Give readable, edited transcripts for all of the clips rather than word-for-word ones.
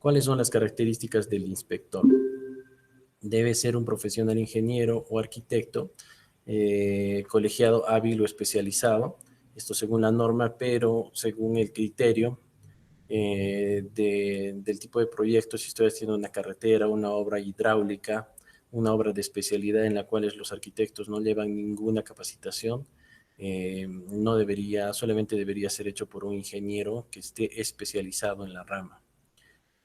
¿Cuáles son las características del inspector? Debe ser un profesional ingeniero o arquitecto, colegiado, hábil o especializado, esto según la norma, pero según el criterio del tipo de proyecto. Si estoy haciendo una carretera, una obra hidráulica, una obra de especialidad en la cual los arquitectos no llevan ninguna capacitación, no debería, solamente debería ser hecho por un ingeniero que esté especializado en la rama.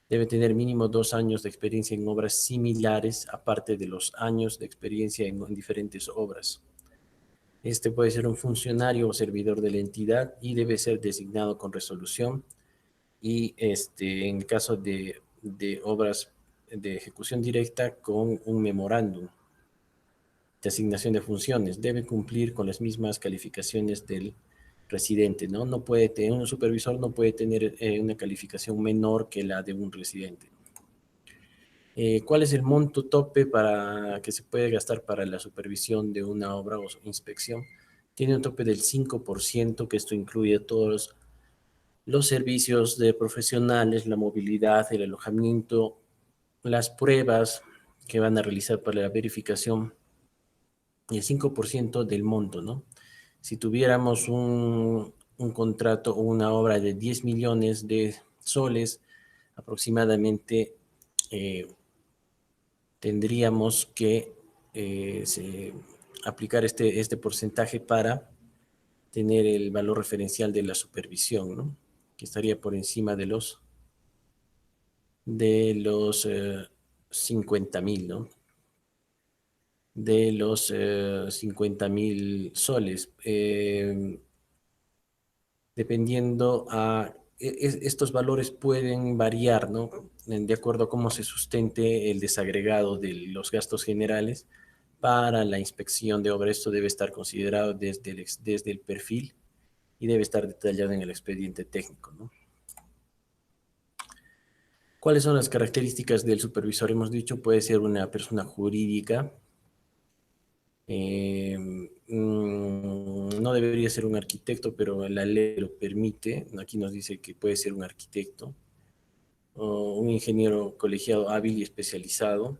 Debe tener mínimo 2 años de experiencia en obras similares, aparte de los años de experiencia en diferentes obras. Este puede ser un funcionario o servidor de la entidad y debe ser designado con resolución. Y en el caso de obras de ejecución directa, con un memorándum de asignación de funciones. Debe cumplir con las mismas calificaciones del residente, ¿no? No puede tener, un supervisor no puede tener una calificación menor que la de un residente. ¿Cuál es el monto tope para que se puede gastar para la supervisión de una obra o inspección? Tiene un tope del 5%, que esto incluye todos los servicios de profesionales, la movilidad, el alojamiento, las pruebas que van a realizar para la verificación, y el 5% del monto, ¿no? Si tuviéramos un contrato o una obra de 10 millones de soles, aproximadamente tendríamos que aplicar este porcentaje para tener el valor referencial de la supervisión, ¿no? Que estaría por encima de los 50.000, ¿no? De los 50.000 soles. Dependiendo estos valores pueden variar, ¿no? De acuerdo a cómo se sustente el desagregado de los gastos generales para la inspección de obra. Esto debe estar considerado desde el perfil y debe estar detallado en el expediente técnico, ¿no? ¿Cuáles son las características del supervisor? Hemos dicho, puede ser una persona jurídica. No debería ser un arquitecto, pero la ley lo permite. Aquí nos dice que puede ser un arquitecto o un ingeniero colegiado hábil y especializado.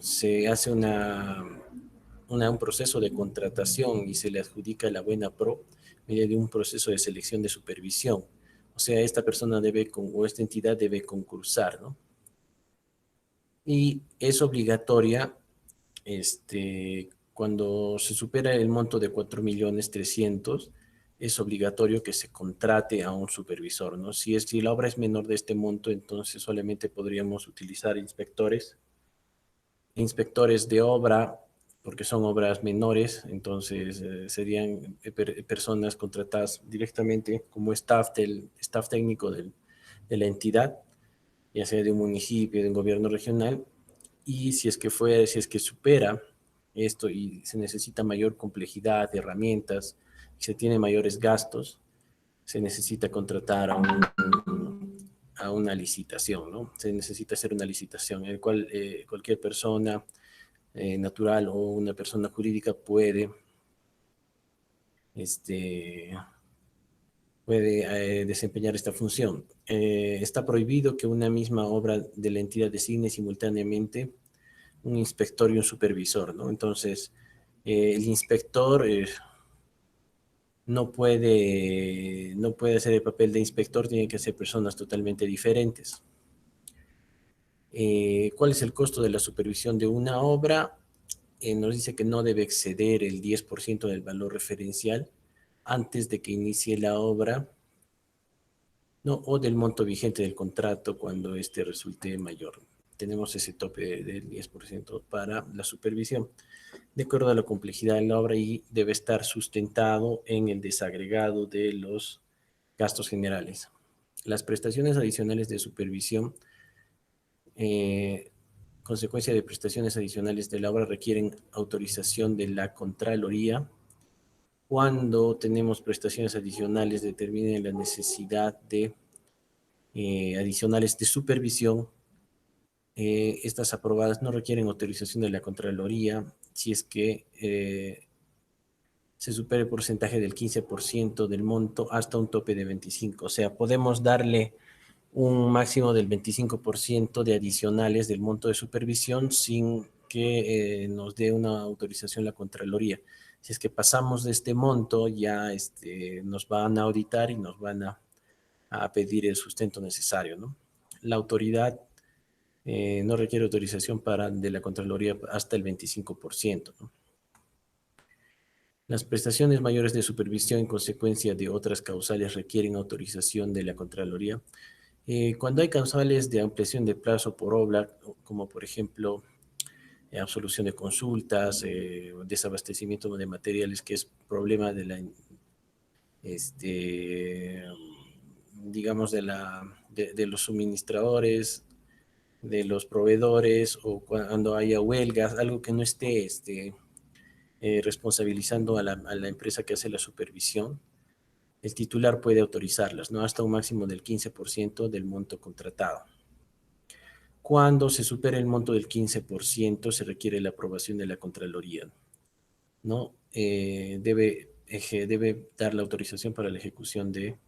Se hace un proceso de contratación y se le adjudica la buena pro mediante un proceso de selección de supervisión. O sea, esta persona o esta entidad debe concursar, ¿no? Y es obligatoria, cuando se supera el monto de 4.300.000, es obligatorio que se contrate a un supervisor, ¿no? Si la obra es menor de este monto, entonces solamente podríamos utilizar inspectores de obra, porque son obras menores. Entonces serían personas contratadas directamente como staff técnico de la entidad, ya sea de un municipio, de un gobierno regional. Y si es que supera esto y se necesita mayor complejidad de herramientas, se tiene mayores gastos, se necesita contratar a una licitación, ¿no? Se necesita hacer una licitación en la cual cualquier persona natural o una persona jurídica este, puede desempeñar esta función. Está prohibido que una misma obra de la entidad designe simultáneamente un inspector y un supervisor, ¿no? Entonces, el inspector no puede hacer el papel de inspector, tienen que ser personas totalmente diferentes. ¿Cuál es el costo de la supervisión de una obra? Nos dice que no debe exceder el 10% del valor referencial antes de que inicie la obra, ¿no? O del monto vigente del contrato cuando este resulte mayor. Tenemos ese tope del 10% para la supervisión, de acuerdo a la complejidad de la obra, y debe estar sustentado en el desagregado de los gastos generales. Las prestaciones adicionales de supervisión, consecuencia de prestaciones adicionales de la obra, requieren autorización de la Contraloría. Cuando tenemos prestaciones adicionales, determinen la necesidad de adicionales de supervisión. Estas aprobadas no requieren autorización de la Contraloría si es que se supera el porcentaje del 15% del monto hasta un tope de 25%. O sea, podemos darle un máximo del 25% de adicionales del monto de supervisión sin que nos dé una autorización la Contraloría. Si es que pasamos de este monto, ya nos van a auditar y nos van a pedir el sustento necesario, ¿no? La autoridad no requiere autorización de la Contraloría hasta el 25%, ¿no? Las prestaciones mayores de supervisión en consecuencia de otras causales requieren autorización de la Contraloría. Cuando hay causales de ampliación de plazo por obra, como por ejemplo absolución de consultas, desabastecimiento de materiales, que es problema de la, este, digamos, de los suministradores, de los proveedores, o cuando haya huelgas, algo que no esté responsabilizando a la empresa que hace la supervisión, el titular puede autorizarlas, ¿no? Hasta un máximo del 15% del monto contratado. Cuando se supera el monto del 15%, se requiere la aprobación de la Contraloría, ¿no? Debe dar la autorización para la ejecución de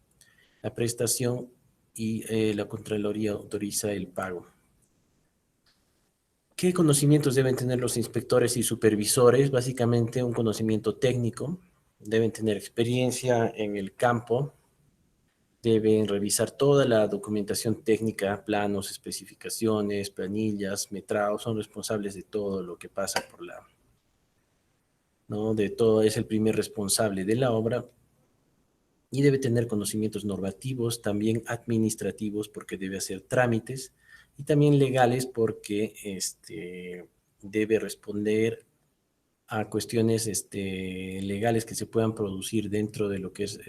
la prestación y la Contraloría autoriza el pago. ¿Qué conocimientos deben tener los inspectores y supervisores? Básicamente un conocimiento técnico, deben tener experiencia en el campo, deben revisar toda la documentación técnica, planos, especificaciones, planillas, metrados, son responsables de todo lo que pasa por ¿no? De todo, es el primer responsable de la obra y debe tener conocimientos normativos, también administrativos, porque debe hacer trámites, y también legales, porque debe responder a cuestiones legales que se puedan producir dentro de lo que es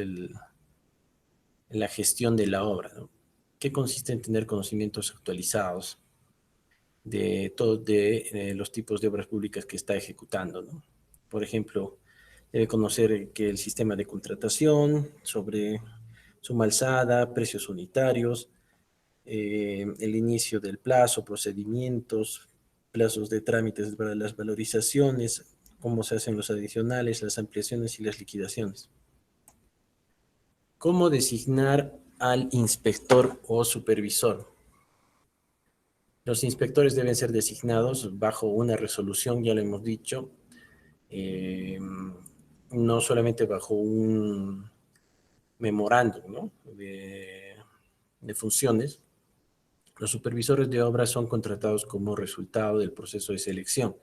la gestión de la obra, ¿no? Que consiste en tener conocimientos actualizados de todos los tipos de obras públicas que está ejecutando, ¿no? Por ejemplo, debe conocer que el sistema de contratación, sobre suma alzada, precios unitarios, el inicio del plazo, procedimientos, plazos de trámites para las valorizaciones, cómo se hacen los adicionales, las ampliaciones y las liquidaciones. ¿Cómo designar al inspector o supervisor? Los inspectores deben ser designados bajo una resolución, ya lo hemos dicho, no solamente bajo un memorándum, ¿no? de funciones. Los supervisores de obra son contratados como resultado del proceso de selección.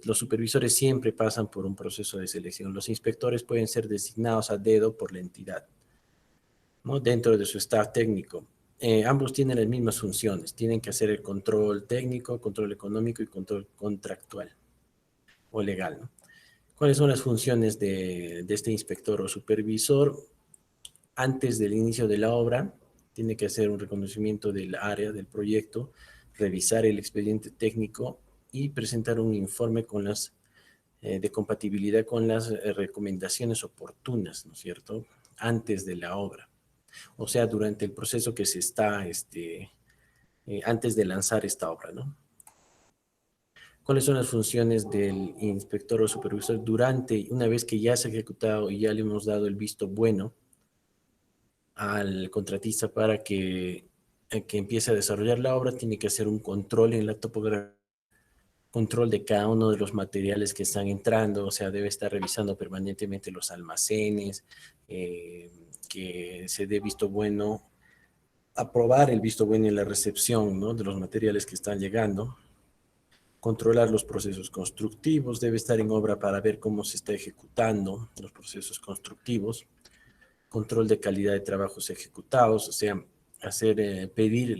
Los supervisores siempre pasan por un proceso de selección. Los inspectores pueden ser designados a dedo por la entidad, ¿no? Dentro de su staff técnico. Ambos tienen las mismas funciones. Tienen que hacer el control técnico, control económico y control contractual o legal, ¿no? ¿Cuáles son las funciones de este inspector o supervisor? Antes del inicio de la obra, tiene que hacer un reconocimiento del área, del proyecto, revisar el expediente técnico y presentar un informe de compatibilidad con las recomendaciones oportunas, ¿no es cierto?, antes de la obra. O sea, durante el proceso que se está, antes de lanzar esta obra, ¿no? ¿Cuáles son las funciones del inspector o supervisor una vez que ya se ha ejecutado y ya le hemos dado el visto bueno al contratista para que empiece a desarrollar la obra? Tiene que hacer un control en la topografía, control de cada uno de los materiales que están entrando, o sea, debe estar revisando permanentemente los almacenes, que se dé visto bueno, aprobar el visto bueno en la recepción, ¿no?, de los materiales que están llegando, controlar los procesos constructivos, debe estar en obra para ver cómo se está ejecutando los procesos constructivos, control de calidad de trabajos ejecutados, o sea, pedir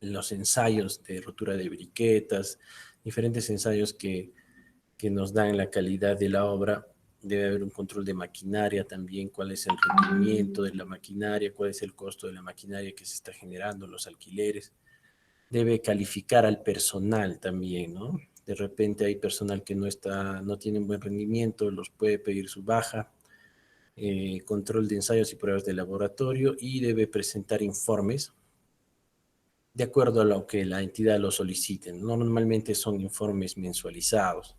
los ensayos de rotura de briquetas, diferentes ensayos que nos dan la calidad de la obra. Debe haber un control de maquinaria también, cuál es el requerimiento de la maquinaria, cuál es el costo de la maquinaria que se está generando, los alquileres. Debe calificar al personal también, ¿no? De repente hay personal que no tiene un buen rendimiento, los puede pedir su baja. Control de ensayos y pruebas de laboratorio, y debe presentar informes de acuerdo a lo que la entidad lo solicite. Normalmente son informes mensualizados,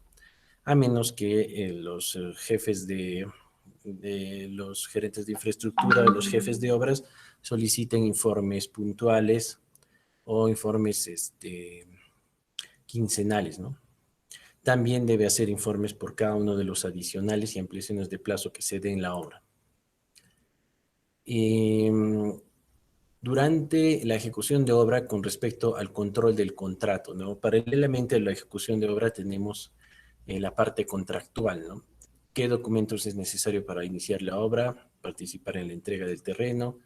a menos que los jefes de los gerentes de infraestructura, los jefes de obras, soliciten informes puntuales o informes quincenales, ¿no? También debe hacer informes por cada uno de los adicionales y ampliaciones de plazo que se dé en la obra. Durante la ejecución de obra con respecto al control del contrato, ¿no? Paralelamente a la ejecución de obra tenemos la parte contractual, ¿no? ¿Qué documentos es necesario para iniciar la obra? Participar en la entrega del terreno,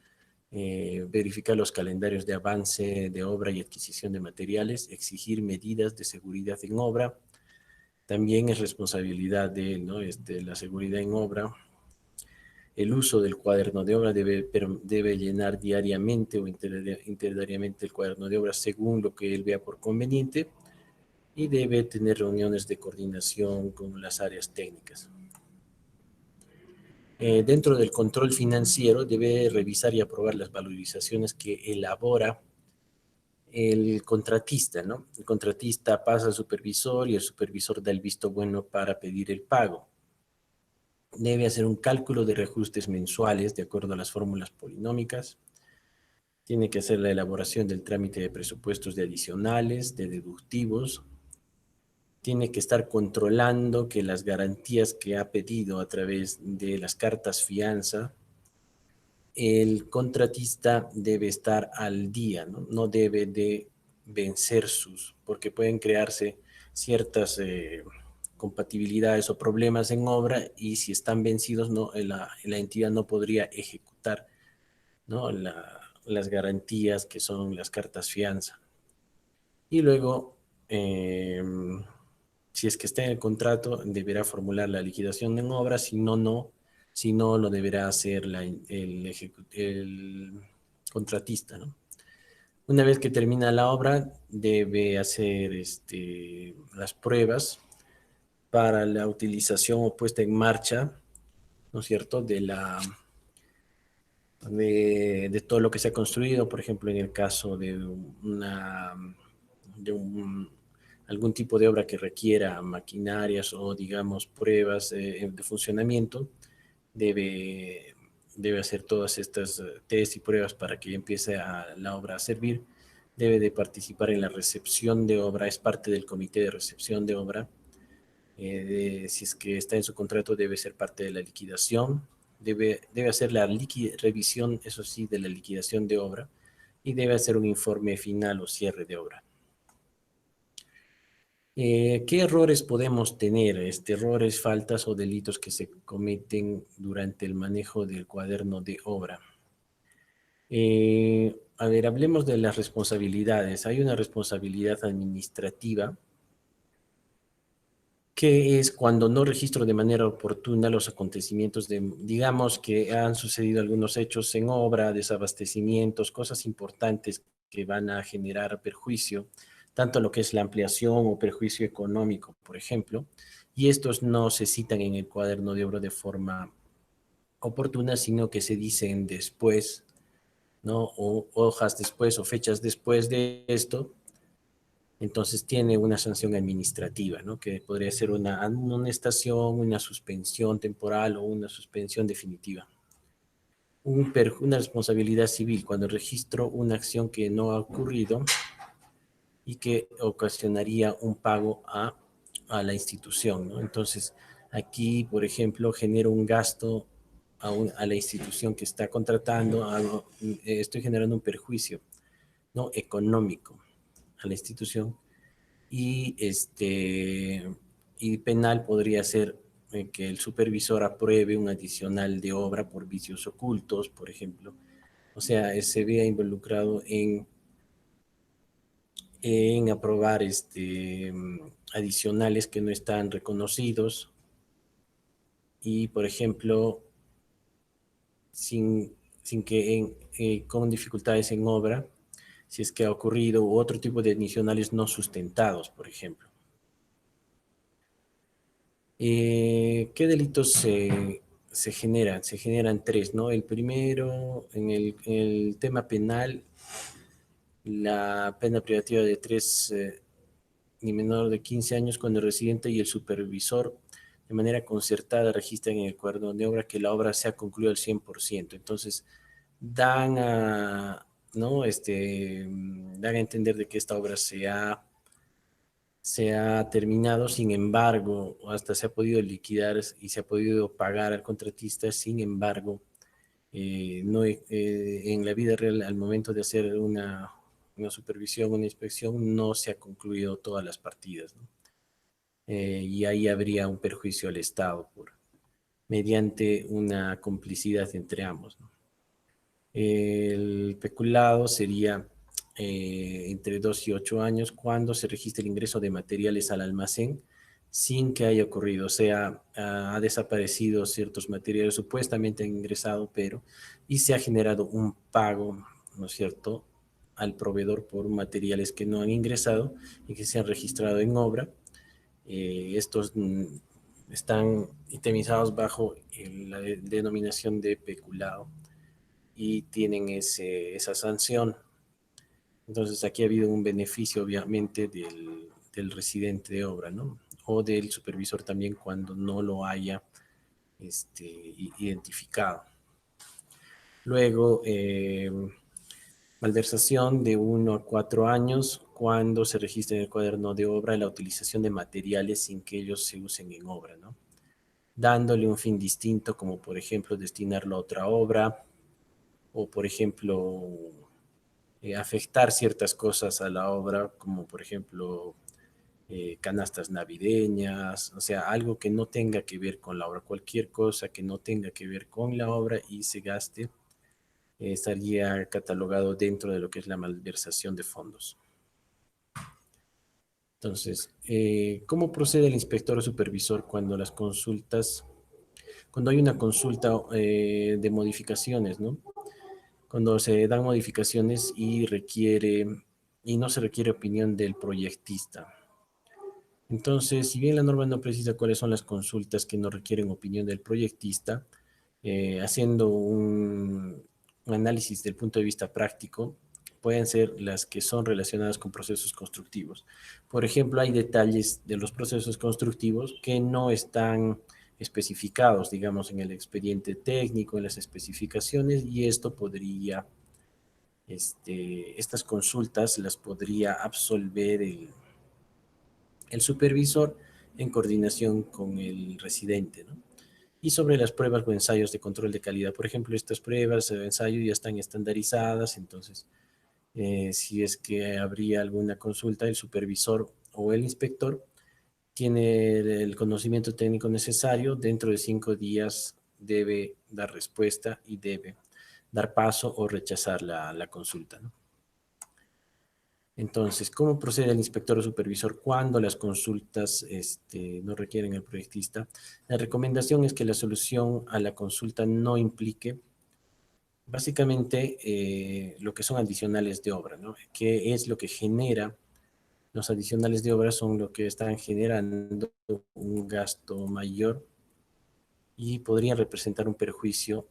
verificar los calendarios de avance de obra y adquisición de materiales, exigir medidas de seguridad en obra. También es responsabilidad de, ¿no? La seguridad en obra. El uso del cuaderno de obra debe llenar diariamente o interdiariamente el cuaderno de obra según lo que él vea por conveniente y debe tener reuniones de coordinación con las áreas técnicas. Dentro del control financiero debe revisar y aprobar las valorizaciones que elabora el contratista, ¿no? El contratista pasa al supervisor y el supervisor da el visto bueno para pedir el pago. Debe hacer un cálculo de reajustes mensuales de acuerdo a las fórmulas polinómicas. Tiene que hacer la elaboración del trámite de presupuestos de adicionales, de deductivos. Tiene que estar controlando que las garantías que ha pedido a través de las cartas fianza, el contratista debe estar al día, ¿no? No debe de vencer porque pueden crearse ciertas compatibilidades o problemas en obra y si están vencidos, no, la entidad no podría ejecutar, ¿no? Las garantías que son las cartas fianza. Y luego, si es que está en el contrato, deberá formular la liquidación en obra, si no, no. Si no, lo deberá hacer el contratista, ¿no? Una vez que termina la obra, debe hacer las pruebas para la utilización o puesta en marcha, ¿no es cierto?, de todo lo que se ha construido, por ejemplo, en el caso de algún tipo de obra que requiera maquinarias o, digamos, pruebas de funcionamiento, debe hacer todas estas test y pruebas para que empiece la obra a servir. Debe de participar en la recepción de obra, es parte del comité de recepción de obra. Si es que está en su contrato, debe ser parte de la liquidación. Debe hacer la revisión, eso sí, de la liquidación de obra y debe hacer un informe final o cierre de obra. ¿Qué errores podemos tener? Errores, faltas o delitos que se cometen durante el manejo del cuaderno de obra. A ver, hablemos de las responsabilidades. Hay una responsabilidad administrativa que es cuando no registro de manera oportuna los acontecimientos digamos que han sucedido algunos hechos en obra, desabastecimientos, cosas importantes que van a generar perjuicio, tanto lo que es la ampliación o perjuicio económico, por ejemplo, y estos no se citan en el cuaderno de obra de forma oportuna, sino que se dicen después, ¿no? O hojas después o fechas después de esto. Entonces tiene una sanción administrativa, ¿no? Que podría ser una amonestación, una suspensión temporal o una suspensión definitiva. Una responsabilidad civil cuando registro una acción que no ha ocurrido y que ocasionaría un pago a la institución, ¿no? Entonces, aquí, por ejemplo, genero un gasto a la institución que está contratando, estoy generando un perjuicio, ¿no? Económico a la institución y, y penal podría ser que el supervisor apruebe un adicional de obra por vicios ocultos, por ejemplo. O sea, se vea involucrado en aprobar adicionales que no están reconocidos y, por ejemplo, sin que con dificultades en obra, si es que ha ocurrido, u otro tipo de adicionales no sustentados, por ejemplo. ¿Qué delitos se generan? Se generan tres, ¿no? El primero, en el tema penal, la pena privativa de 3 ni menor de 15 años cuando el residente y el supervisor de manera concertada registran en el cuaderno de obra que la obra se ha concluido al 100%. Entonces, dan a, ¿no? Dan a entender de que esta obra se ha terminado, sin embargo, hasta se ha podido liquidar y se ha podido pagar al contratista, sin embargo, no, en la vida real, al momento de hacer una supervisión, una inspección, no se ha concluido todas las partidas, ¿no? Y ahí habría un perjuicio al Estado mediante una complicidad entre ambos, ¿no? El peculado sería entre 2 y 8 años cuando se registra el ingreso de materiales al almacén sin que haya ocurrido, o sea, ha desaparecido ciertos materiales, supuestamente han ingresado, pero, y se ha generado un pago, ¿no es cierto?, al proveedor por materiales que no han ingresado y que se han registrado en obra. Estos están itemizados bajo la denominación de peculado y tienen esa sanción. Entonces aquí ha habido un beneficio obviamente del residente de obra, ¿no? O del supervisor también cuando no lo haya identificado. Luego, malversación de 1 a 4 años cuando se registra en el cuaderno de obra la utilización de materiales sin que ellos se usen en obra, ¿no? Dándole un fin distinto, como por ejemplo destinarlo a otra obra, o por ejemplo afectar ciertas cosas a la obra, como por ejemplo canastas navideñas, o sea, algo que no tenga que ver con la obra, cualquier cosa que no tenga que ver con la obra y se gaste, estaría catalogado dentro de lo que es la malversación de fondos. Entonces, ¿cómo procede el inspector o supervisor cuando hay una consulta de modificaciones, ¿no? Cuando se dan modificaciones y no se requiere opinión del proyectista. Entonces, si bien la norma no precisa cuáles son las consultas que no requieren opinión del proyectista, haciendo un análisis del punto de vista práctico, pueden ser las que son relacionadas con procesos constructivos. Por ejemplo, hay detalles de los procesos constructivos que no están especificados, digamos, en el expediente técnico, en las especificaciones, y estas consultas las podría absolver el supervisor en coordinación con el residente, ¿no? Y sobre las pruebas o ensayos de control de calidad. Por ejemplo, estas pruebas o ensayos ya están estandarizadas, entonces, si es que habría alguna consulta, el supervisor o el inspector tiene el conocimiento técnico necesario, dentro de 5 días debe dar respuesta y debe dar paso o rechazar la consulta, ¿no? Entonces, ¿cómo procede el inspector o supervisor cuando las consultas no requieren al proyectista? La recomendación es que la solución a la consulta no implique básicamente lo que son adicionales de obra, ¿no? ¿Qué es lo que genera? Los adicionales de obra son lo que están generando un gasto mayor y podrían representar un perjuicio,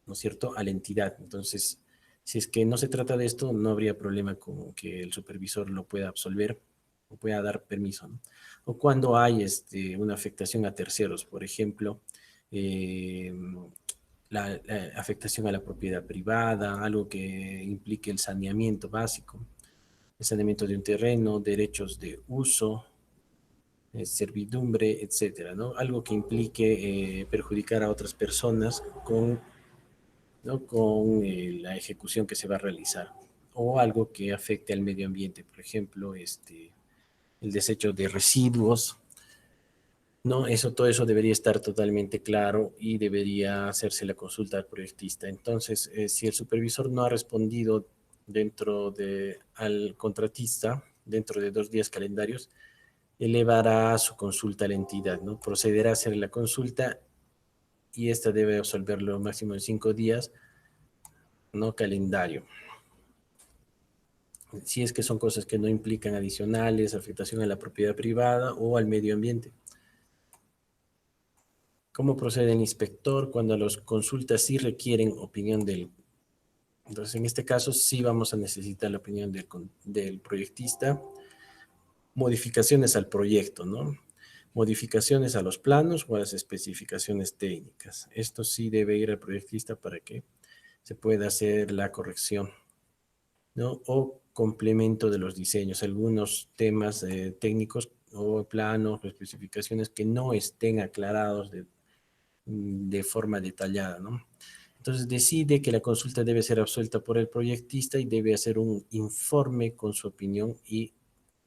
¿no es cierto?, a la entidad. Entonces, si es que no se trata de esto, no habría problema con que el supervisor lo pueda absolver o pueda dar permiso, ¿no? O cuando hay una afectación a terceros, por ejemplo, eh, la afectación a la propiedad privada, algo que implique el saneamiento básico, el saneamiento de un terreno, derechos de uso, servidumbre, etcétera, ¿no? Algo que implique perjudicar a otras personas ¿no?, con la ejecución que se va a realizar, o algo que afecte al medio ambiente, por ejemplo, el desecho de residuos, ¿no? Todo eso debería estar totalmente claro y debería hacerse la consulta al proyectista. Entonces, si el supervisor no ha respondido al contratista, dentro de 2 días calendarios, elevará su consulta a la entidad, ¿no? Procederá a hacer la consulta y esta debe resolverlo máximo en 5 días, no calendario. Si es que son cosas que no implican adicionales, afectación a la propiedad privada o al medio ambiente. ¿Cómo procede el inspector cuando las consultas sí requieren opinión del? Entonces, en este caso sí vamos a necesitar la opinión del proyectista. Modificaciones al proyecto, ¿no? Modificaciones a los planos o a las especificaciones técnicas. Esto sí debe ir al proyectista para que se puede hacer la corrección, ¿no? O complemento de los diseños, algunos temas técnicos o planos o especificaciones que no estén aclarados de forma detallada, ¿no? Entonces decide que la consulta debe ser absuelta por el proyectista y debe hacer un informe con su opinión y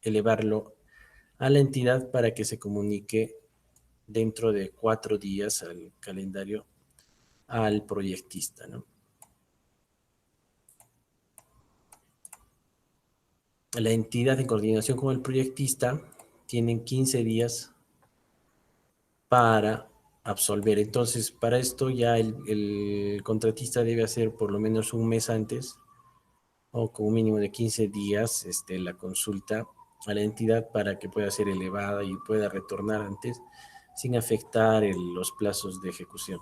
elevarlo a la entidad para que se comunique dentro de 4 días al calendario al proyectista, ¿no? La entidad en coordinación con el proyectista tienen 15 días para absolver. Entonces, para esto ya el contratista debe hacer por lo menos un mes antes o con un mínimo de 15 días la consulta a la entidad para que pueda ser elevada y pueda retornar antes sin afectar los plazos de ejecución.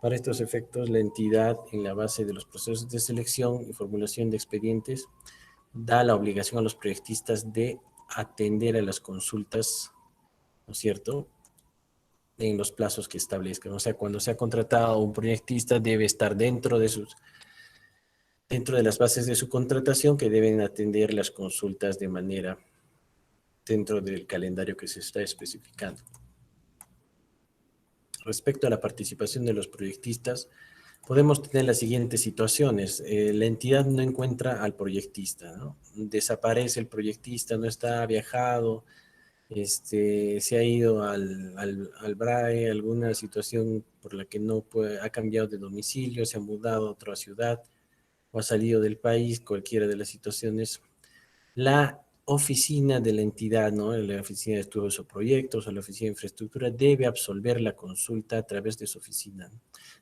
Para estos efectos, la entidad, en la base de los procesos de selección y formulación de expedientes, da la obligación a los proyectistas de atender a las consultas, ¿no es cierto?, en los plazos que establezcan. O sea, cuando se ha contratado un proyectista, debe estar dentro de las bases de su contratación que deben atender las consultas de manera dentro del calendario que se está especificando. Respecto a la participación de los proyectistas, podemos tener las siguientes situaciones. La entidad no encuentra al proyectista, ¿no? Desaparece el proyectista, no está viajado, se ha ido al BRAE, alguna situación por la que no puede, ha cambiado de domicilio, se ha mudado a otra ciudad o ha salido del país, cualquiera de las situaciones. La oficina de la entidad, ¿no? La oficina de estudios o proyectos o la oficina de infraestructura debe absolver la consulta a través de su oficina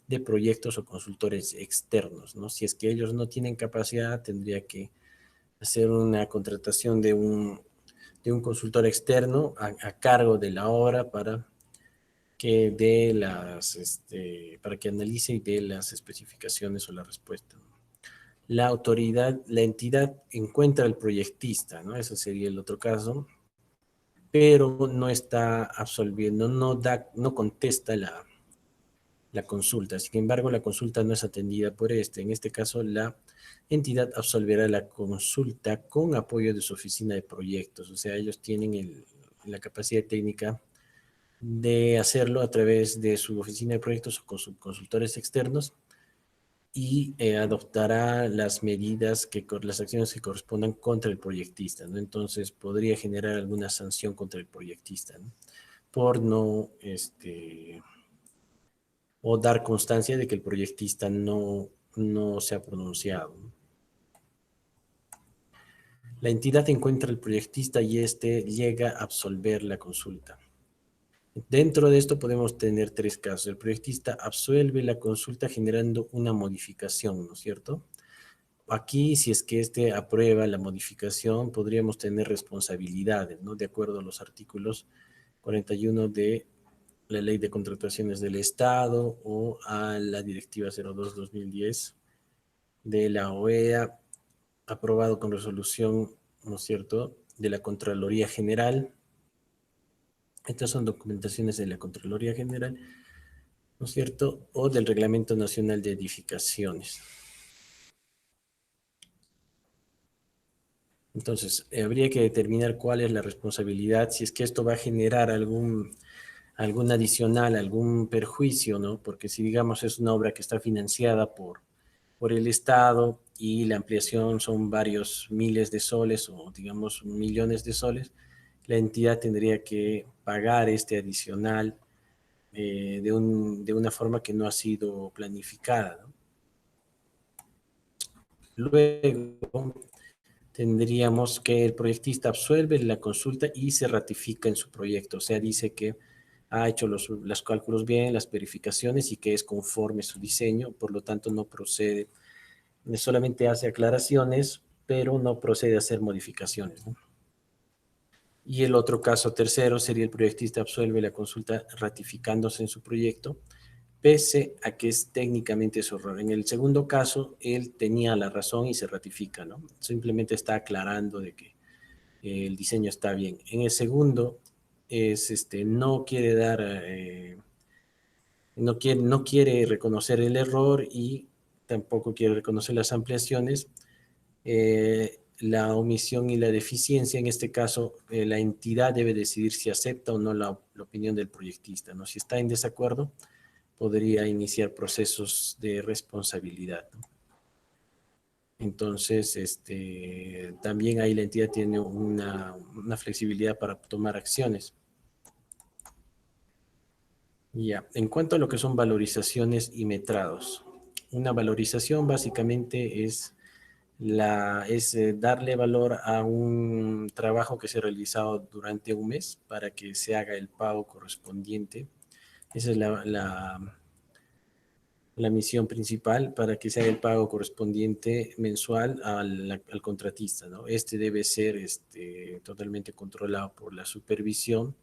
de proyectos o consultores externos, ¿no? Si es que ellos no tienen capacidad, tendría que hacer una contratación de un consultor externo a cargo de la obra para que para que analice y dé las especificaciones o la respuesta. La autoridad, la entidad encuentra al proyectista, ¿no? Eso sería el otro caso, pero no está absolviendo, no contesta la consulta. Sin embargo, la consulta no es atendida por este. En este caso, la entidad absolverá la consulta con apoyo de su oficina de proyectos. O sea, ellos tienen la capacidad técnica de hacerlo a través de su oficina de proyectos o con sus consultores externos y adoptará las medidas, las acciones que correspondan contra el proyectista, ¿no? Entonces podría generar alguna sanción contra el proyectista, ¿no? Por o dar constancia de que el proyectista no se ha pronunciado, ¿no? La entidad encuentra al proyectista y éste llega a absolver la consulta. Dentro de esto podemos tener 3 casos. El proyectista absuelve la consulta generando una modificación, ¿no es cierto? Aquí, si es que aprueba la modificación, podríamos tener responsabilidades, ¿no? De acuerdo a los artículos 41 de la Ley de Contrataciones del Estado o a la Directiva 02-2010 de la OEA, aprobado con resolución, ¿no es cierto?, de la Contraloría General. Estas son documentaciones de la Contraloría General, ¿no es cierto?, o del Reglamento Nacional de Edificaciones. Entonces, habría que determinar cuál es la responsabilidad, si es que esto va a generar algún adicional, algún perjuicio, ¿no? Porque si, digamos, es una obra que está financiada por el Estado y la ampliación son varios miles de soles o, digamos, millones de soles, la entidad tendría que pagar este adicional de una forma que no ha sido planificada, ¿no? Luego, tendríamos que el proyectista absuelve la consulta y se ratifica en su proyecto. O sea, dice que ha hecho los cálculos bien, las verificaciones y que es conforme su diseño, por lo tanto no procede, solamente hace aclaraciones, pero no procede a hacer modificaciones, ¿no? Y el otro caso tercero sería el proyectista absuelve la consulta ratificándose en su proyecto, pese a que es técnicamente su error. En el segundo caso, él tenía la razón y se ratifica, ¿no? Simplemente está aclarando de que el diseño está bien. En el segundo, no quiere no quiere reconocer el error y tampoco quiere reconocer las ampliaciones, la omisión y la deficiencia, en este caso, la entidad debe decidir si acepta o no la opinión del proyectista, ¿no? Si está en desacuerdo, podría iniciar procesos de responsabilidad, ¿no? Entonces, también ahí la entidad tiene una flexibilidad para tomar acciones. Ya, en cuanto a lo que son valorizaciones y metrados, una valorización básicamente es darle valor a un trabajo que se ha realizado durante un mes para que se haga el pago correspondiente. Esa es la misión principal, para que se haga el pago correspondiente mensual al contratista, ¿no? Este debe ser totalmente controlado por la supervisión,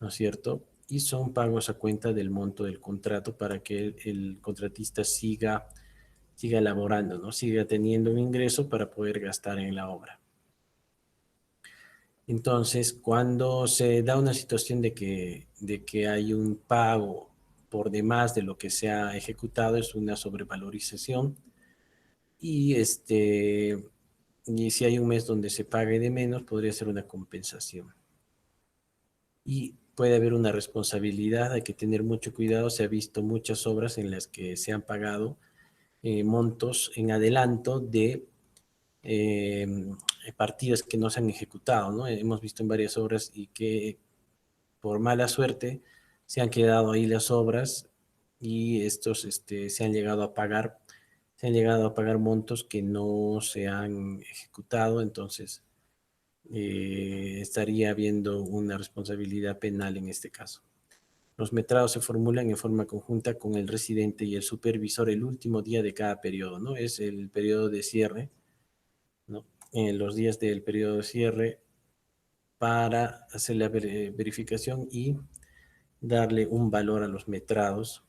¿no es cierto? Y son pagos a cuenta del monto del contrato para que el contratista siga elaborando, ¿no? Siga teniendo un ingreso para poder gastar en la obra. Entonces, cuando se da una situación de que hay un pago por demás de lo que se ha ejecutado, es una sobrevalorización. Y, y si hay un mes donde se pague de menos, podría ser una compensación. Y puede haber una responsabilidad, hay que tener mucho cuidado. Se ha visto muchas obras en las que se han pagado montos en adelanto de eh, partidas que no se han ejecutado, ¿no? Hemos visto en varias obras y que por mala suerte se han quedado ahí las obras y estos se han llegado a pagar montos que no se han ejecutado. Entonces estaría habiendo una responsabilidad penal en este caso. Los metrados se formulan en forma conjunta con el residente y el supervisor el último día de cada periodo, ¿no? Es el periodo de cierre, ¿no? En los días del periodo de cierre, para hacer la verificación y darle un valor a los metrados,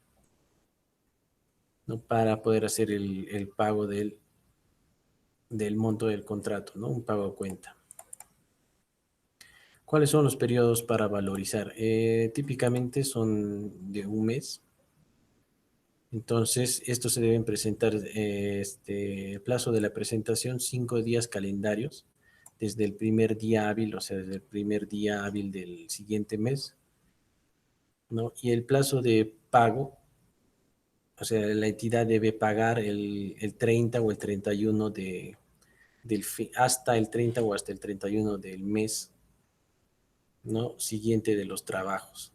¿no? Para poder hacer el pago del monto del contrato, ¿no? Un pago a cuenta. ¿Cuáles son los periodos para valorizar? Típicamente son de un mes. Entonces, estos se deben presentar, el plazo de la presentación, 5 días calendarios, desde el primer día hábil, o sea, desde el primer día hábil del siguiente mes, ¿no? Y el plazo de pago, o sea, la entidad debe pagar el 30 o el 31 hasta el 30 o hasta el 31 del mes, ¿no? Siguiente de los trabajos.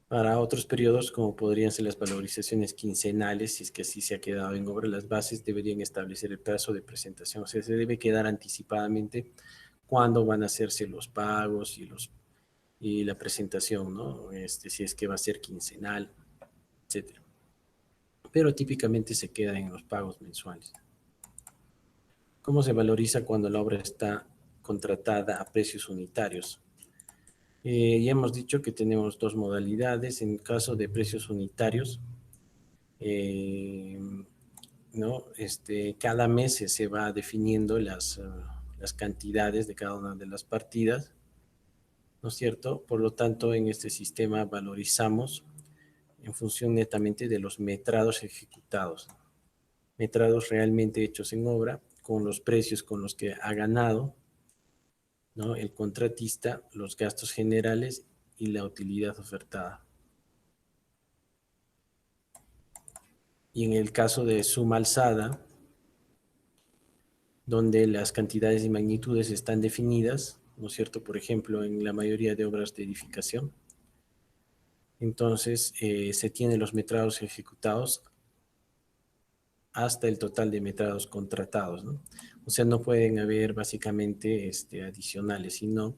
Para otros periodos, como podrían ser las valorizaciones quincenales, si es que así se ha quedado en obra, las bases deberían establecer el plazo de presentación. O sea, se debe quedar anticipadamente cuándo van a hacerse los pagos y la presentación, ¿no? Si es que va a ser quincenal, etcétera. Pero típicamente se queda en los pagos mensuales. ¿Cómo se valoriza cuando la obra está contratada a precios unitarios? Ya hemos dicho que tenemos dos modalidades. En caso de precios unitarios, ¿no? Cada mes se va definiendo las cantidades de cada una de las partidas, ¿no es cierto? Por lo tanto, en este sistema valorizamos en función netamente de los metrados ejecutados, metrados realmente hechos en obra, con los precios con los que ha ganado, ¿no? El contratista, los gastos generales y la utilidad ofertada. Y en el caso de suma alzada, donde las cantidades y magnitudes están definidas, ¿no es cierto? Por ejemplo, en la mayoría de obras de edificación, entonces se tienen los metrados ejecutados hasta el total de metrados contratados, ¿no? O sea, no pueden haber básicamente adicionales, sino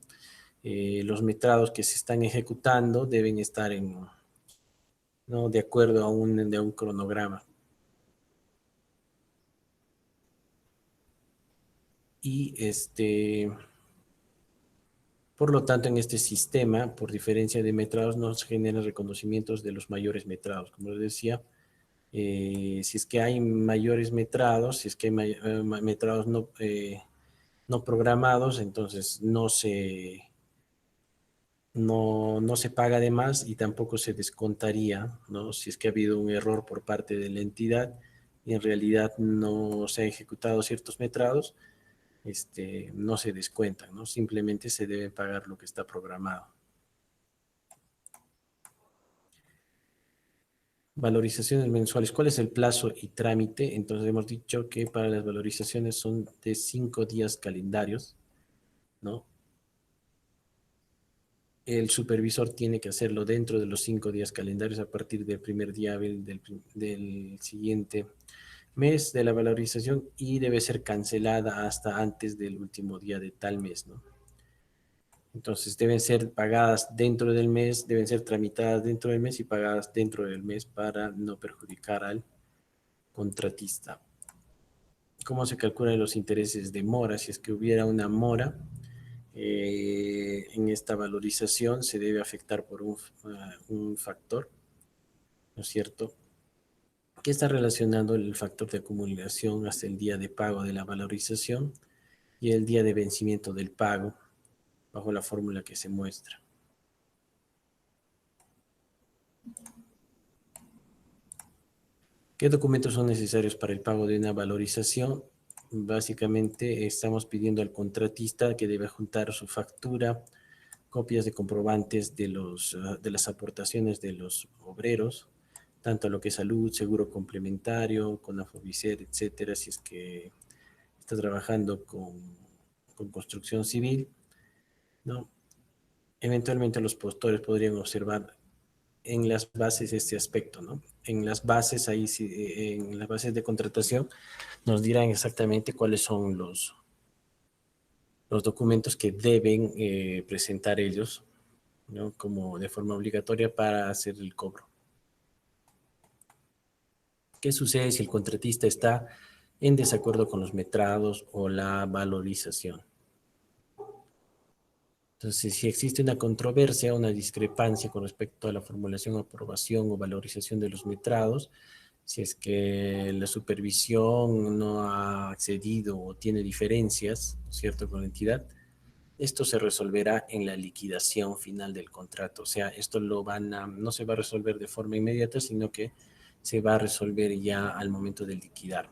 los metrados que se están ejecutando deben estar ¿no? De acuerdo a un cronograma. Y por lo tanto, en este sistema, por diferencia de metrados, no se generan reconocimientos de los mayores metrados. Como les decía, si es que hay mayores metrados, si es que hay metrados no programados, entonces no se paga de más y tampoco se descontaría, ¿no? Si es que ha habido un error por parte de la entidad y en realidad no se han ejecutado ciertos metrados, no se descuentan, ¿no? Simplemente se debe pagar lo que está programado. Valorizaciones mensuales. ¿Cuál es el plazo y trámite? Entonces hemos dicho que para las valorizaciones son de 5 días calendarios, ¿no? El supervisor tiene que hacerlo dentro de los 5 días calendarios a partir del primer día hábil del siguiente mes de la valorización y debe ser cancelada hasta antes del último día de tal mes, ¿no? Entonces deben ser pagadas dentro del mes, deben ser tramitadas dentro del mes y pagadas dentro del mes para no perjudicar al contratista. ¿Cómo se calculan los intereses de mora? Si es que hubiera una mora en esta valorización, se debe afectar por un factor, ¿no es cierto? Que está relacionando el factor de acumulación hasta el día de pago de la valorización y el día de vencimiento del pago bajo la fórmula que se muestra. ¿Qué documentos son necesarios para el pago de una valorización? Básicamente estamos pidiendo al contratista que debe juntar su factura, copias de comprobantes de las aportaciones de los obreros, tanto a lo que es salud, seguro complementario, con Afobicet, etcétera, si es que está trabajando con construcción civil, ¿no? Eventualmente los postores podrían observar en las bases este aspecto, ¿no? En las bases, ahí sí, en las bases de contratación, nos dirán exactamente cuáles son los documentos que deben presentar ellos, ¿no? Como de forma obligatoria para hacer el cobro. ¿Qué sucede si el contratista está en desacuerdo con los metrados o la valorización? Entonces, si existe una controversia, una discrepancia con respecto a la formulación, aprobación o valorización de los metrados, si es que la supervisión no ha accedido o tiene diferencias, ¿cierto?, con la entidad, esto se resolverá en la liquidación final del contrato. O sea, esto no se va a resolver de forma inmediata, sino que se va a resolver ya al momento de liquidar.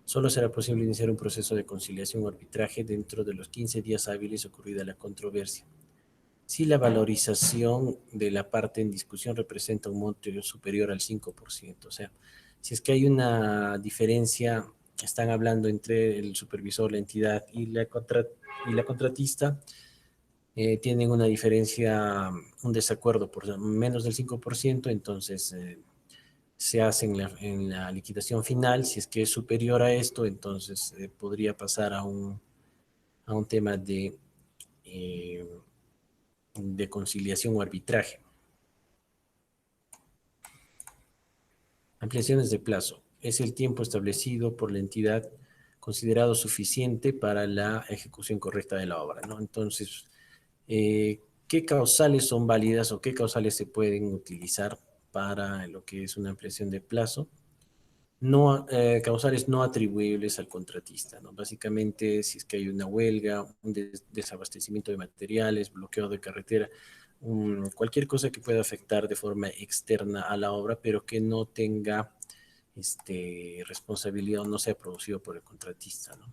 Solo será posible iniciar un proceso de conciliación o arbitraje dentro de los 15 días hábiles ocurrida la controversia. Si la valorización de la parte en discusión representa un monto superior al 5%, o sea, si es que hay una diferencia, están hablando entre el supervisor, la entidad y la contratista, tienen una diferencia, un desacuerdo por menos del 5%, entonces se hace en la liquidación final. Si es que es superior a esto, entonces podría pasar a un tema eh, de conciliación o arbitraje. Ampliaciones de plazo. Es el tiempo establecido por la entidad considerado suficiente para la ejecución correcta de la obra, ¿no? Entonces, ¿qué causales son válidas o qué causales se pueden utilizar para lo que es una ampliación de plazo? No, causales no atribuibles al contratista, ¿no? Básicamente, si es que hay una huelga, un desabastecimiento de materiales, bloqueo de carretera, cualquier cosa que pueda afectar de forma externa a la obra, pero que no tenga responsabilidad o no sea producido por el contratista, ¿no?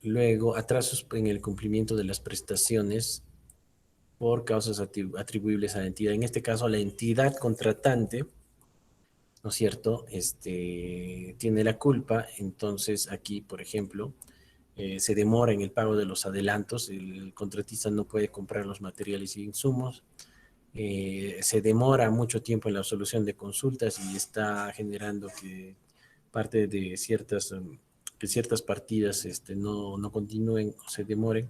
Luego, atrasos en el cumplimiento de las prestaciones por causas atribuibles a la entidad. En este caso, la entidad contratante, ¿no es cierto?, tiene la culpa. Entonces aquí, por ejemplo, se demora en el pago de los adelantos, el contratista no puede comprar los materiales y insumos, se demora mucho tiempo en la solución de consultas y está generando que parte de que ciertas partidas no continúen o se demoren,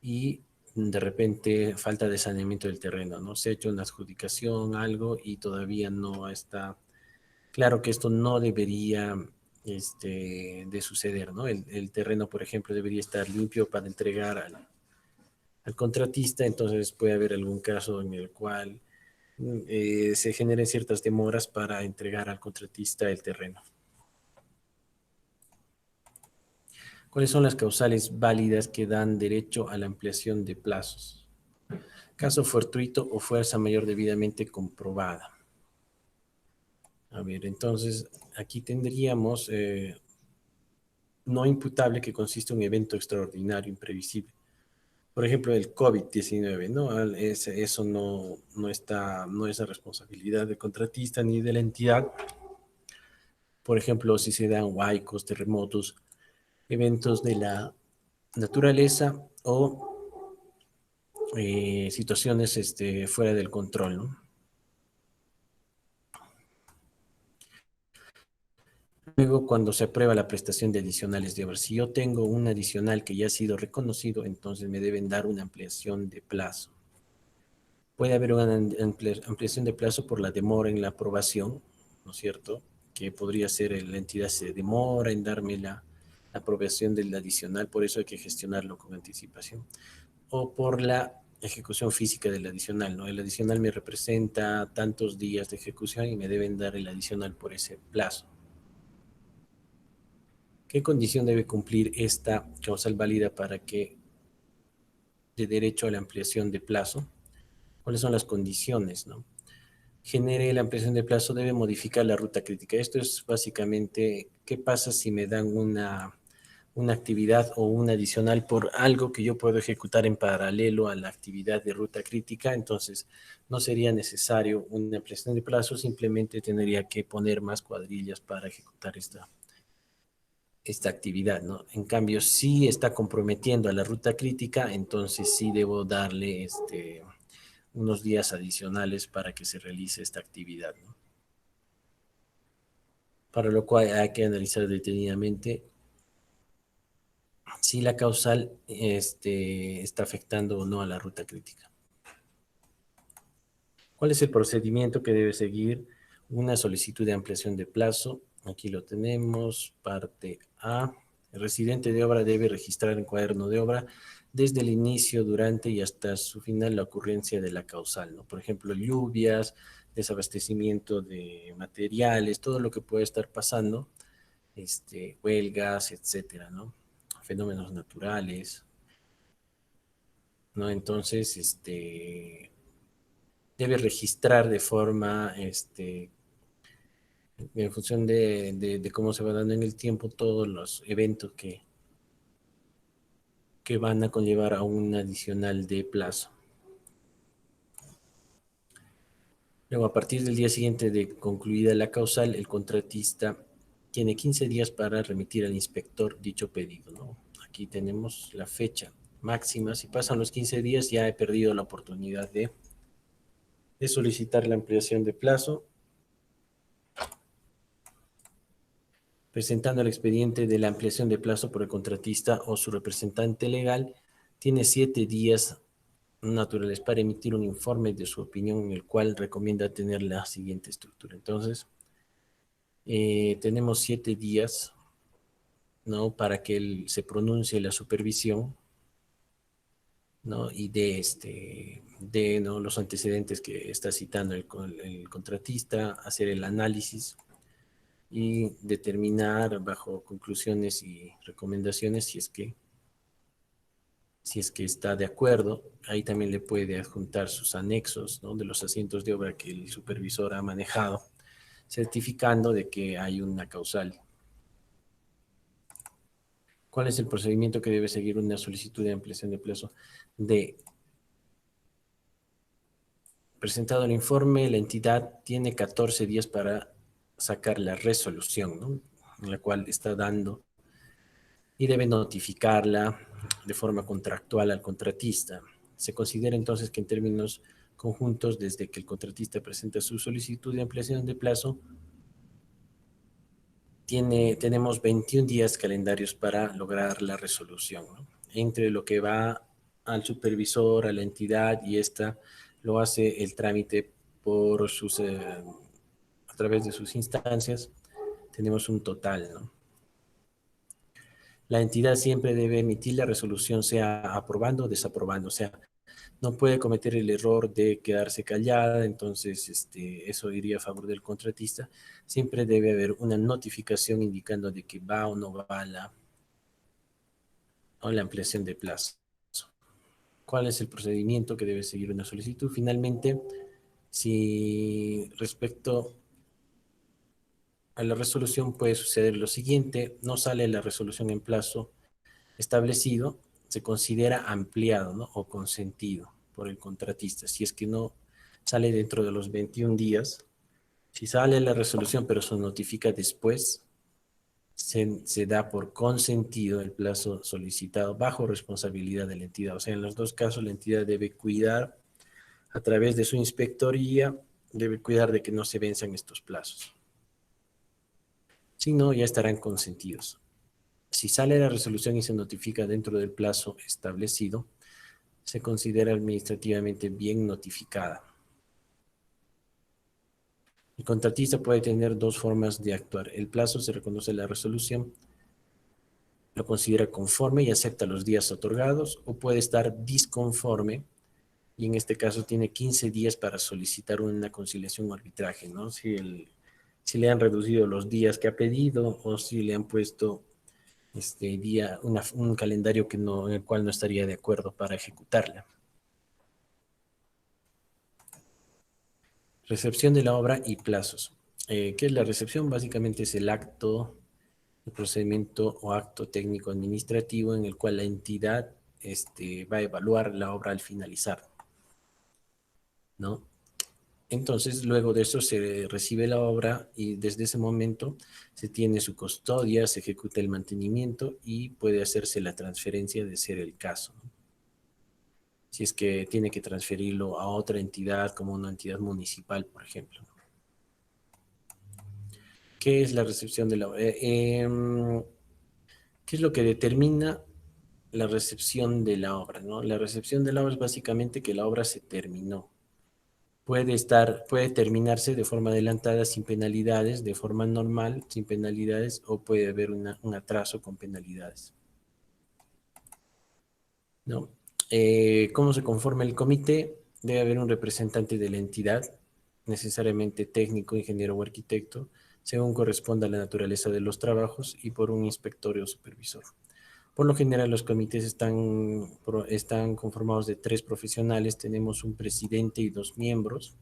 y de repente falta de saneamiento del terreno, ¿no? Se ha hecho una adjudicación, algo, y todavía no está claro que esto no debería de suceder, ¿no? El terreno, por ejemplo, debería estar limpio para entregar al contratista. Entonces puede haber algún caso en el cual se generen ciertas demoras para entregar al contratista el terreno. ¿Cuáles son las causales válidas que dan derecho a la ampliación de plazos? Caso fortuito o fuerza mayor debidamente comprobada. A ver, entonces aquí tendríamos no imputable, que consiste en un evento extraordinario, imprevisible. Por ejemplo, el COVID-19, ¿no? Eso no es la responsabilidad del contratista ni de la entidad. Por ejemplo, si se dan huaicos, terremotos, eventos de la naturaleza o situaciones fuera del control, ¿no? Luego, cuando se aprueba la prestación de adicionales de obra, si yo tengo un adicional que ya ha sido reconocido, entonces me deben dar una ampliación de plazo. Puede haber una ampliación de plazo por la demora en la aprobación, ¿no es cierto? Que podría ser la entidad se demora en darme la aprobación del adicional, por eso hay que gestionarlo con anticipación. O por la ejecución física del adicional, ¿no? El adicional me representa tantos días de ejecución y me deben dar el adicional por ese plazo. ¿Qué condición debe cumplir esta causal válida para que de derecho a la ampliación de plazo? ¿Cuáles son las condiciones, no? Genere la ampliación de plazo, debe modificar la ruta crítica. Esto es básicamente qué pasa si me dan una actividad o un adicional por algo que yo puedo ejecutar en paralelo a la actividad de ruta crítica. Entonces no sería necesario una ampliación de plazo, simplemente tendría que poner más cuadrillas para ejecutar esta actividad, ¿no? En cambio, si está comprometiendo a la ruta crítica, entonces sí debo darle unos días adicionales para que se realice esta actividad, ¿no? Para lo cual hay que analizar detenidamente si la causal está afectando o no a la ruta crítica. ¿Cuál es el procedimiento que debe seguir una solicitud de ampliación de plazo? Aquí lo tenemos, parte A. El residente de obra debe registrar en cuaderno de obra desde el inicio, durante y hasta su final la ocurrencia de la causal, ¿no? Por ejemplo, lluvias, desabastecimiento de materiales, todo lo que puede estar pasando, huelgas, etcétera, ¿no? Fenómenos naturales, ¿no? Entonces, debe registrar de forma, en función de cómo se va dando en el tiempo, todos los eventos que van a conllevar a un adicional de plazo. Luego, a partir del día siguiente de concluida la causal, el contratista tiene 15 días para remitir al inspector dicho pedido, ¿no? Aquí tenemos la fecha máxima. Si pasan los 15 días, ya he perdido la oportunidad de solicitar la ampliación de plazo, presentando el expediente de la ampliación de plazo por el contratista o su representante legal. Tiene 7 días naturales para emitir un informe de su opinión en el cual recomienda tener la siguiente estructura. Entonces, tenemos 7 días, ¿no? Para que él se pronuncie la supervisión, ¿no? Y de ¿no? los antecedentes que está citando el contratista, hacer el análisis y determinar bajo conclusiones y recomendaciones si es que está de acuerdo. Ahí también le puede adjuntar sus anexos, ¿no? De los asientos de obra que el supervisor ha manejado, certificando de que hay una causal. ¿Cuál es el procedimiento que debe seguir una solicitud de ampliación de plazo? De presentado el informe, la entidad tiene 14 días para sacar la resolución, ¿no? En la cual está dando y debe notificarla de forma contractual al contratista. Se considera entonces que en términos conjuntos, desde que el contratista presenta su solicitud de ampliación de plazo, tenemos 21 días calendarios para lograr la resolución, ¿no? Entre lo que va al supervisor, a la entidad, y esta lo hace el trámite por a través de sus instancias, tenemos un total, ¿no? La entidad siempre debe emitir la resolución, sea aprobando o desaprobando, o sea, no puede cometer el error de quedarse callada, entonces eso iría a favor del contratista. Siempre debe haber una notificación indicando de que va o no va o la ampliación de plazo. ¿Cuál es el procedimiento que debe seguir una solicitud? Finalmente, si respecto a la resolución puede suceder lo siguiente: no sale la resolución en plazo establecido, se considera ampliado, ¿no?, o consentido por el contratista. Si es que no sale dentro de los 21 días, si sale la resolución pero se notifica después, se da por consentido el plazo solicitado bajo responsabilidad de la entidad. O sea, en los dos casos la entidad debe cuidar, a través de su inspectoría, debe cuidar de que no se venzan estos plazos. Si no, ya estarán consentidos. Si sale la resolución y se notifica dentro del plazo establecido, se considera administrativamente bien notificada. El contratista puede tener dos formas de actuar. El plazo se reconoce en la resolución, lo considera conforme y acepta los días otorgados, o puede estar disconforme y en este caso tiene 15 días para solicitar una conciliación o arbitraje, ¿no? Si le han reducido los días que ha pedido o si le han puesto un calendario en el cual no estaría de acuerdo para ejecutarla. Recepción de la obra y plazos. ¿Qué es la recepción? Básicamente es el acto, el procedimiento o acto técnico administrativo en el cual la entidad va a evaluar la obra al finalizar, ¿no? Entonces, luego de eso se recibe la obra y desde ese momento se tiene su custodia, se ejecuta el mantenimiento y puede hacerse la transferencia de ser el caso, ¿no? Si es que tiene que transferirlo a otra entidad, como una entidad municipal, por ejemplo. ¿Qué es la recepción de la obra? ¿Qué es lo que determina la recepción de la obra, ¿no? La recepción de la obra es básicamente que la obra se terminó. Puede terminarse de forma adelantada sin penalidades, de forma normal sin penalidades, o puede haber un atraso con penalidades, ¿no? ¿Cómo se conforma el comité? Debe haber un representante de la entidad, necesariamente técnico, ingeniero o arquitecto, según corresponda a la naturaleza de los trabajos, y por un inspector o supervisor. Por lo general, los comités están conformados de 3 profesionales. Tenemos un presidente y 2 miembros,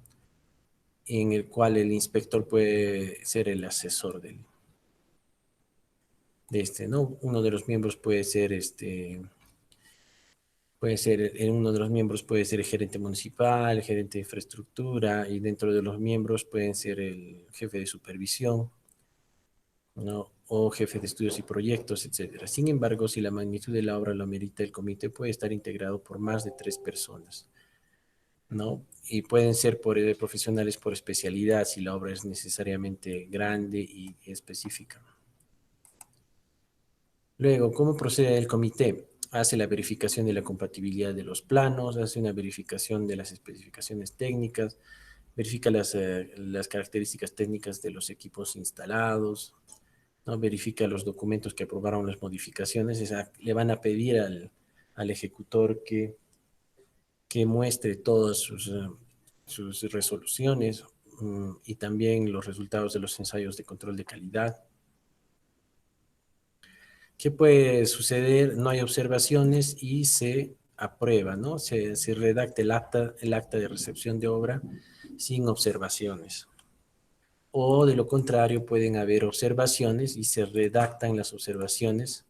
en el cual el inspector puede ser el asesor ¿no? Uno de los miembros uno de los miembros puede ser el gerente municipal, el gerente de infraestructura, y dentro de los miembros pueden ser el jefe de supervisión, ¿no?, o jefe de estudios y proyectos, etcétera. Sin embargo, si la magnitud de la obra lo amerita, el comité puede estar integrado por más de 3 personas, ¿no? Y pueden ser profesionales por especialidad si la obra es necesariamente grande y específica. Luego, ¿cómo procede el comité? Hace la verificación de la compatibilidad de los planos, hace una verificación de las especificaciones técnicas, verifica las características técnicas de los equipos instalados, ¿no? Verifica los documentos que aprobaron las modificaciones. Le van a pedir al ejecutor que muestre todas sus resoluciones, y también los resultados de los ensayos de control de calidad. ¿Qué puede suceder? No hay observaciones y se aprueba, ¿no? Se redacta el acta de recepción de obra sin observaciones. O de lo contrario, pueden haber observaciones y se redactan las observaciones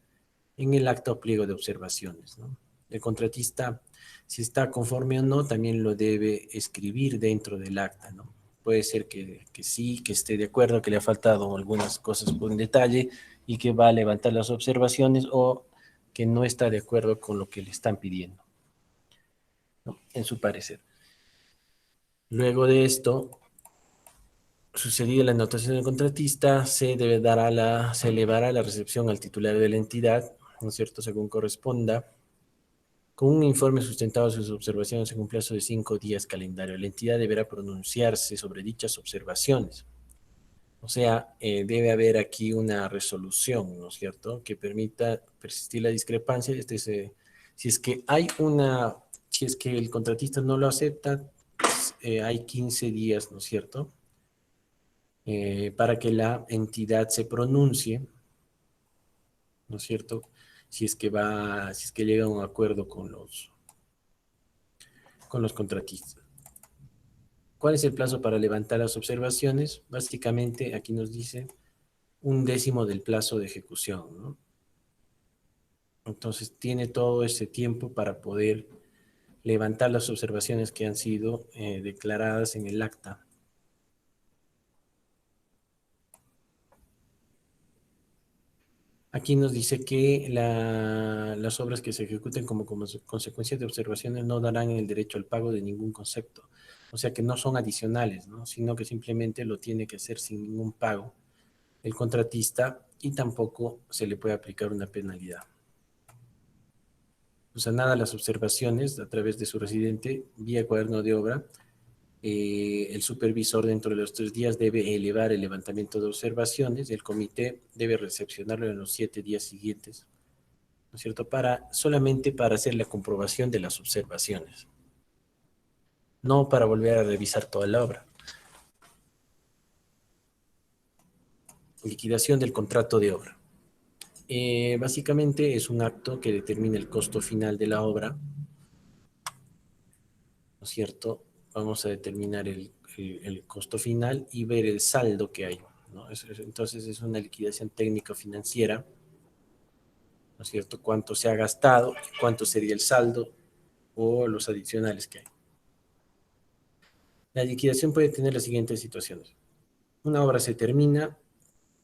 en el acta o pliego de observaciones, ¿no? El contratista, si está conforme o no, también lo debe escribir dentro del acta, ¿no? Puede ser que sí, que esté de acuerdo, que le ha faltado algunas cosas por un detalle y que va a levantar las observaciones, o que no está de acuerdo con lo que le están pidiendo, ¿no?, en su parecer. Luego de esto, sucedida la anotación del contratista, se elevará la recepción al titular de la entidad, ¿no es cierto?, según corresponda, con un informe sustentado de sus observaciones en un plazo de 5 días calendario. La entidad deberá pronunciarse sobre dichas observaciones. O sea, debe haber aquí una resolución, ¿no es cierto?, que permita persistir la discrepancia. Si es que el contratista no lo acepta, pues, hay 15 días, ¿no es cierto?, para que la entidad se pronuncie, ¿no es cierto?, si es que llega a un acuerdo con los contratistas. ¿Cuál es el plazo para levantar las observaciones? Básicamente aquí nos dice un décimo del plazo de ejecución, ¿no? Entonces tiene todo ese tiempo para poder levantar las observaciones que han sido declaradas en el acta. Aquí nos dice que las obras que se ejecuten como consecuencia de observaciones no darán el derecho al pago de ningún concepto. O sea que no son adicionales, ¿no? Sino que simplemente lo tiene que hacer sin ningún pago el contratista y tampoco se le puede aplicar una penalidad. O sea, nada las observaciones a través de su residente vía cuaderno de obra. El supervisor dentro de los 3 días debe elevar el levantamiento de observaciones y el comité debe recepcionarlo en los 7 días siguientes, ¿no es cierto? Solamente para hacer la comprobación de las observaciones, no para volver a revisar toda la obra. Liquidación del contrato de obra. Básicamente es un acto que determina el costo final de la obra, ¿no es cierto? Vamos a determinar el costo final y ver el saldo que hay, ¿no? Entonces es una liquidación técnico-financiera, ¿no es cierto? Cuánto se ha gastado, cuánto sería el saldo o los adicionales que hay. La liquidación puede tener las siguientes situaciones. Una obra se termina,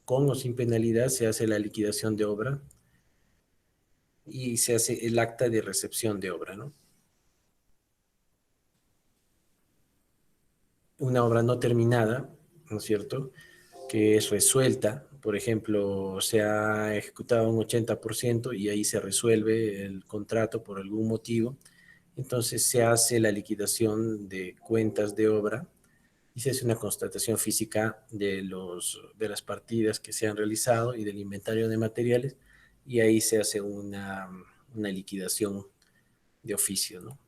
con o sin penalidad se hace la liquidación de obra y se hace el acta de recepción de obra, ¿no? Una obra no terminada, ¿no es cierto?, que es resuelta, por ejemplo, se ha ejecutado un 80% y ahí se resuelve el contrato por algún motivo, entonces se hace la liquidación de cuentas de obra y se hace una constatación física de las partidas que se han realizado y del inventario de materiales y ahí se hace una liquidación de oficio, ¿no?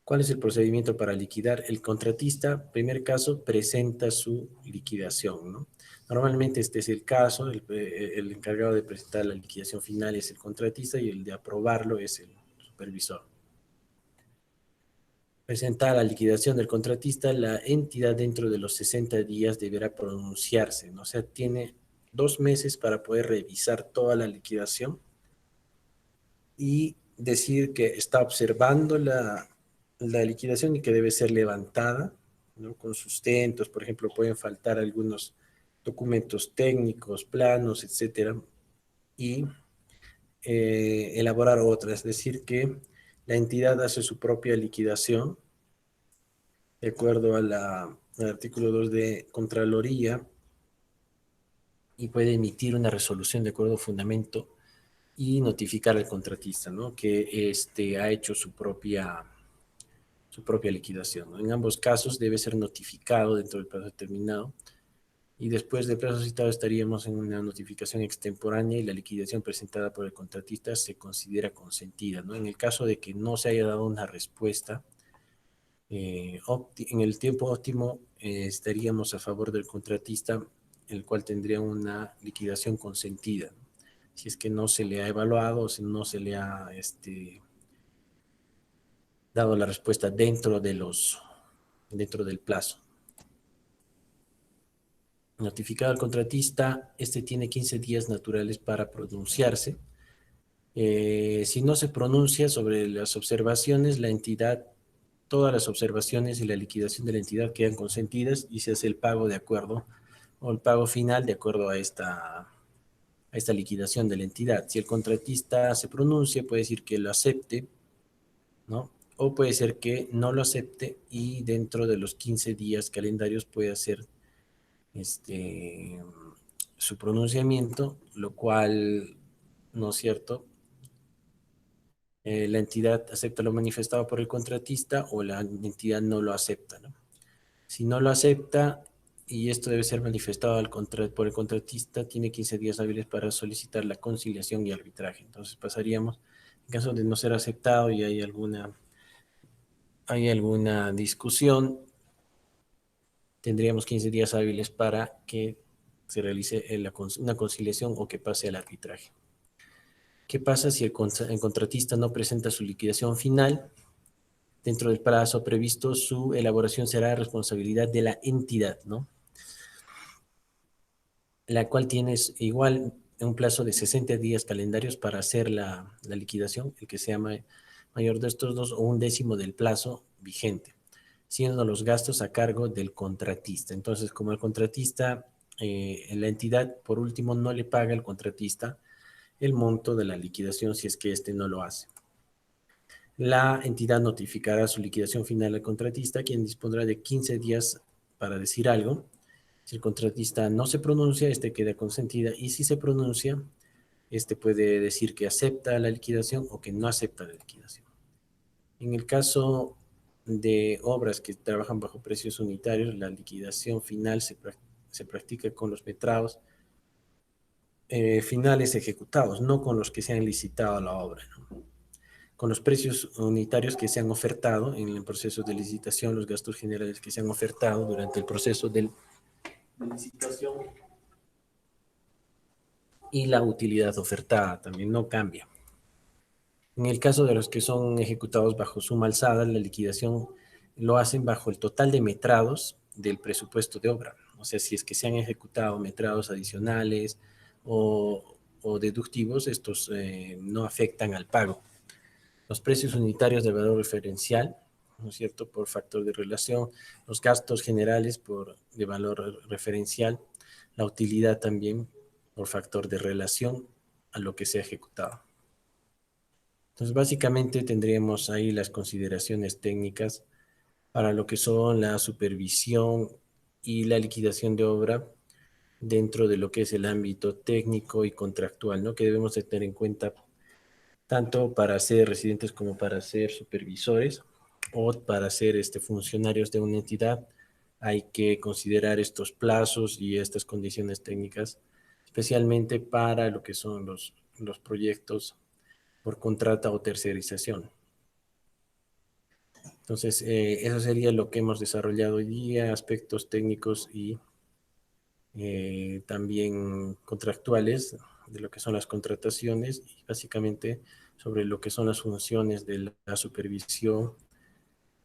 ¿Cuál es el procedimiento para liquidar? El contratista, primer caso, presenta su liquidación, ¿no? Normalmente este es el caso, el encargado de presentar la liquidación final es el contratista y el de aprobarlo es el supervisor. Presentar la liquidación del contratista, la entidad dentro de los 60 días deberá pronunciarse, ¿no? O sea, tiene 2 meses para poder revisar toda la liquidación y decir que está observando la liquidación y que debe ser levantada, ¿no? Con sustentos, por ejemplo, pueden faltar algunos documentos técnicos, planos, etcétera, y elaborar otra, es decir, que la entidad hace su propia liquidación de acuerdo al artículo 2 de Contraloría y puede emitir una resolución de acuerdo a fundamento y notificar al contratista, ¿no?, que ha hecho su propia liquidación, ¿no? En ambos casos debe ser notificado dentro del plazo determinado y después del plazo citado estaríamos en una notificación extemporánea y la liquidación presentada por el contratista se considera consentida, ¿no? En el caso de que no se haya dado una respuesta en el tiempo óptimo, estaríamos a favor del contratista, el cual tendría una liquidación consentida, ¿no? Si es que no se le ha evaluado o si no se le ha dado la respuesta dentro del plazo. Notificado al contratista, tiene 15 días naturales para pronunciarse. Si no se pronuncia sobre las observaciones, la entidad, todas las observaciones y la liquidación de la entidad quedan consentidas y se hace el pago de acuerdo, o el pago final de acuerdo a esta liquidación de la entidad. Si el contratista se pronuncia, puede decir que lo acepte, ¿no? O puede ser que no lo acepte y dentro de los 15 días calendarios puede hacer este, su pronunciamiento, lo cual, ¿no es cierto?, la entidad acepta lo manifestado por el contratista o la entidad no lo acepta, ¿no? Si no lo acepta y esto debe ser manifestado por el contratista, tiene 15 días hábiles para solicitar la conciliación y arbitraje. Entonces pasaríamos, en caso de no ser aceptado y hay alguna discusión, tendríamos 15 días hábiles para que se realice una conciliación o que pase al arbitraje. ¿Qué pasa si el contratista no presenta su liquidación final? Dentro del plazo previsto, su elaboración será responsabilidad de la entidad, ¿no? La cual tienes igual un plazo de 60 días calendarios para hacer la liquidación, el que sea mayor de estos dos o un décimo del plazo vigente, siendo los gastos a cargo del contratista. Entonces, como el contratista, la entidad, por último, no le paga al contratista el monto de la liquidación si es que éste no lo hace. La entidad notificará su liquidación final al contratista, quien dispondrá de 15 días para decir algo. Si el contratista no se pronuncia, este queda consentida, y si se pronuncia, este puede decir que acepta la liquidación o que no acepta la liquidación. En el caso de obras que trabajan bajo precios unitarios, la liquidación final se practica con los metrados finales ejecutados, no con los que se han licitado la obra, ¿no? Con los precios unitarios que se han ofertado en el proceso de licitación, los gastos generales que se han ofertado durante el proceso de licitación y la utilidad ofertada también no cambia. En el caso de los que son ejecutados bajo suma alzada, la liquidación lo hacen bajo el total de metrados del presupuesto de obra. O sea, si es que se han ejecutado metrados adicionales o deductivos, estos no afectan al pago. Los precios unitarios de valor referencial, ¿no es cierto?, por factor de relación, los gastos generales de valor referencial, la utilidad también por factor de relación a lo que se ha ejecutado. Entonces, básicamente tendríamos ahí las consideraciones técnicas para lo que son la supervisión y la liquidación de obra dentro de lo que es el ámbito técnico y contractual, ¿no? Que debemos de tener en cuenta tanto para ser residentes como para ser supervisores o para ser funcionarios de una entidad. Hay que considerar estos plazos y estas condiciones técnicas, especialmente para lo que son los proyectos por contrata o tercerización. Entonces, eso sería lo que hemos desarrollado hoy día, aspectos técnicos y también contractuales de lo que son las contrataciones y básicamente sobre lo que son las funciones de la supervisión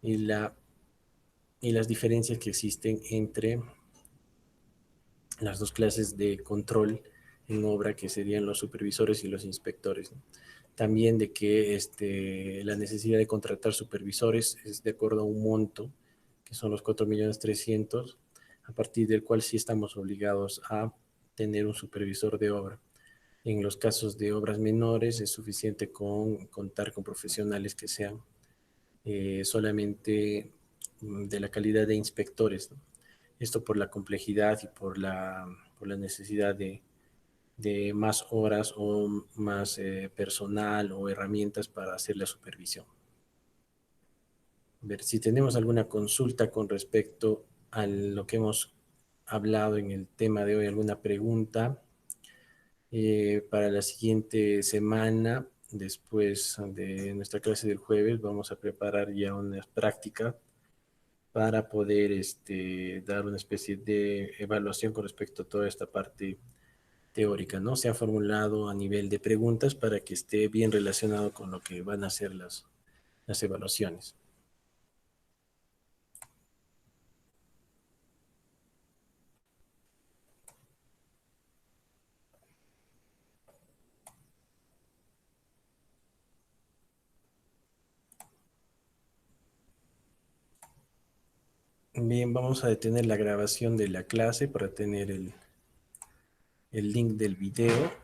y, y las diferencias que existen entre las dos clases de control en obra que serían los supervisores y los inspectores, ¿no? También de que la necesidad de contratar supervisores es de acuerdo a un monto, que son los 4.300.000, a partir del cual sí estamos obligados a tener un supervisor de obra. En los casos de obras menores es suficiente con contar con profesionales que sean solamente de la calidad de inspectores, ¿no? Esto por la complejidad y por la necesidad de más horas o más personal o herramientas para hacer la supervisión. A ver, si tenemos alguna consulta con respecto a lo que hemos hablado en el tema de hoy, alguna pregunta para la siguiente semana, después de nuestra clase del jueves, vamos a preparar ya una práctica para poder dar una especie de evaluación con respecto a toda esta parte teórica, ¿no? Se ha formulado a nivel de preguntas para que esté bien relacionado con lo que van a ser las evaluaciones. Bien, vamos a detener la grabación de la clase para tener el link del video.